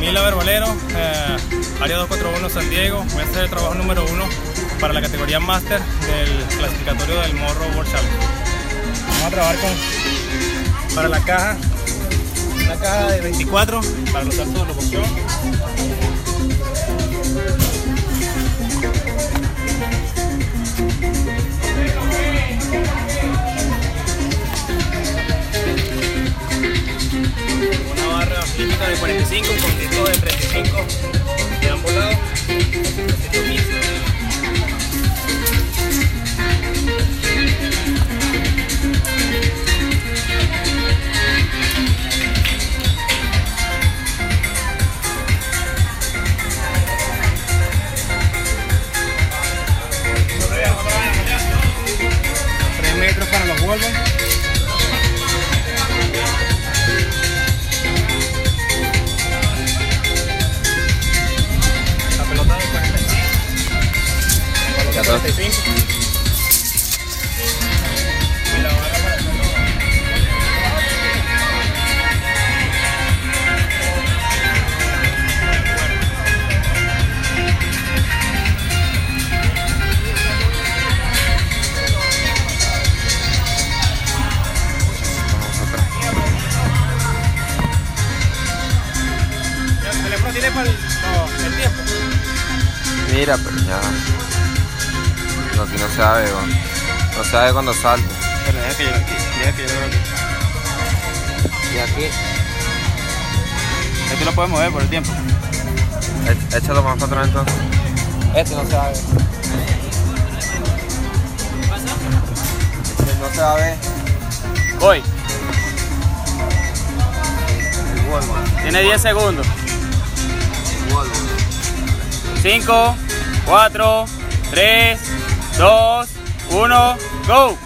Mila Valero, área 241 San Diego. Voy a hacer el trabajo número 1 para la categoría Master del clasificatorio del Morro World Challenge. Vamos a trabajar para la caja, una caja de 24 para los saltos de locomoción. Una barra límite de 45, un puntito de 35 de ambos lados. 315. Para los Volvo. La pelota de 45. 45. Y la barra para el reloj. ¿Tiene para el tiempo? Mira, pero ya. No, aquí no sabe, no sabe cuando salta. Pero deja que yo lo aquí. Y aquí. Este lo puedes mover por el tiempo. Échalo más para atrás entonces. Este no se va a ver. Este no se va a ver. Voy. El Volvo. Tiene 10 segundos. 5, 4, 3, 2, 1, go.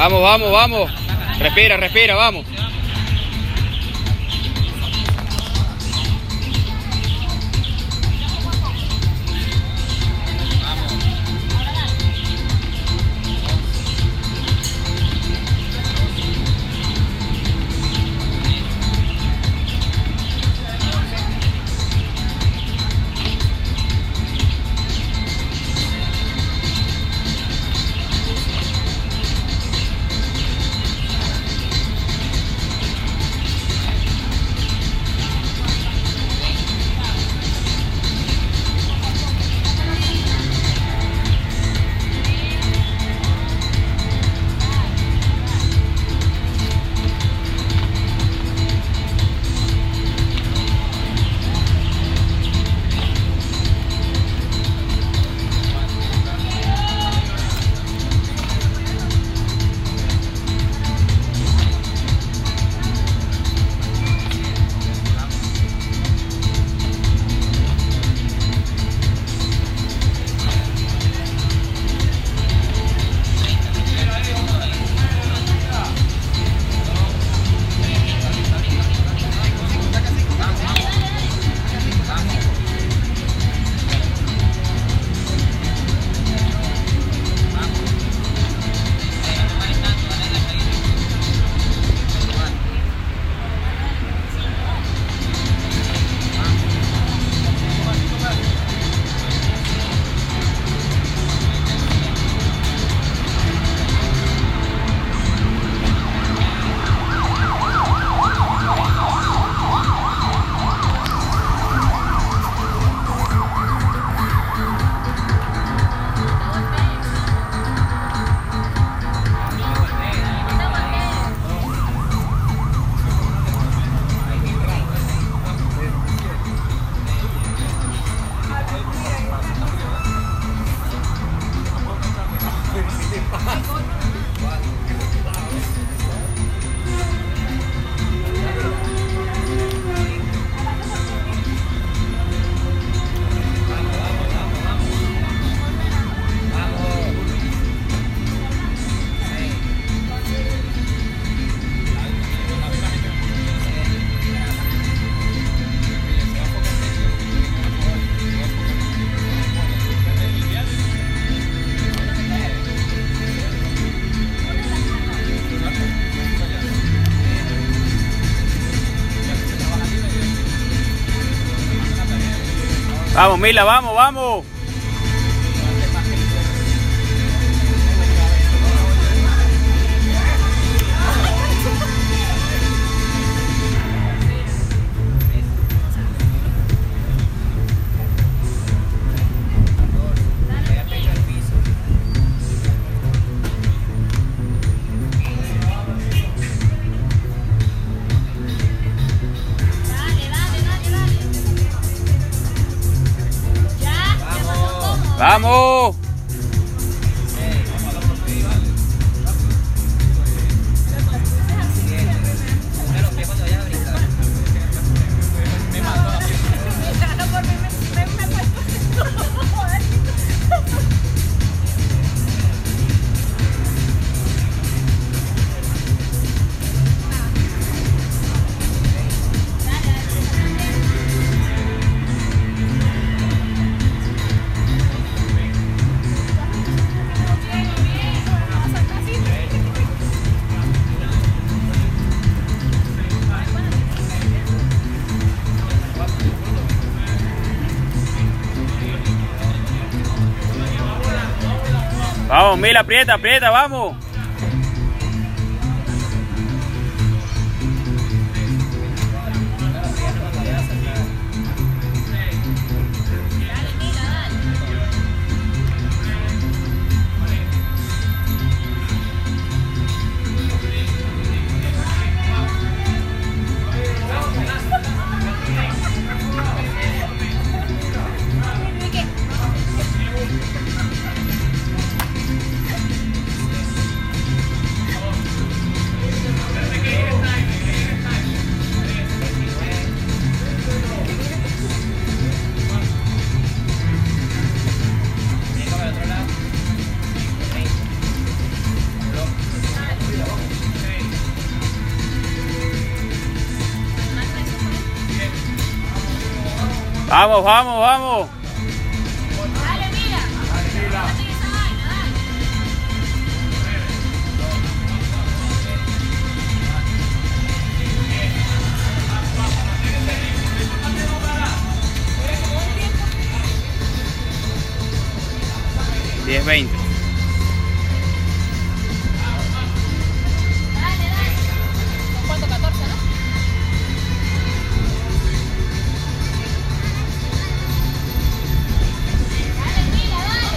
Vamos, vamos, vamos. Respira, respira, vamos. Vamos, Mila, vamos, vamos. ¡Vamos! Vamos, Mila, aprieta, aprieta, vamos. Vamos, vamos, vamos. Dale, mira. Dale esa vaina, dale. Diez, 20. Dale, dale. ¿Son cuánto? 14, ¿no? Dale, mira, dale.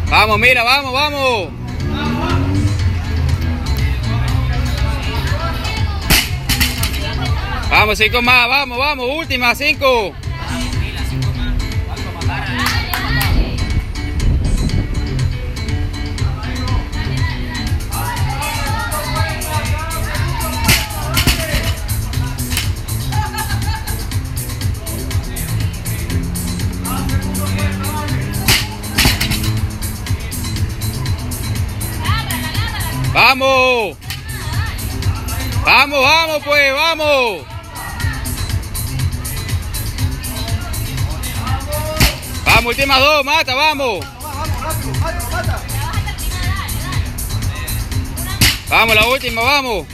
Vamos, Mila, vamos, vamos. Vamos, 5 más, vamos, vamos, última, 5. Vamos. Vamos, vamos, pues, vamos. Vamos, últimas 2, mata, vamos. Vamos, la última, vamos.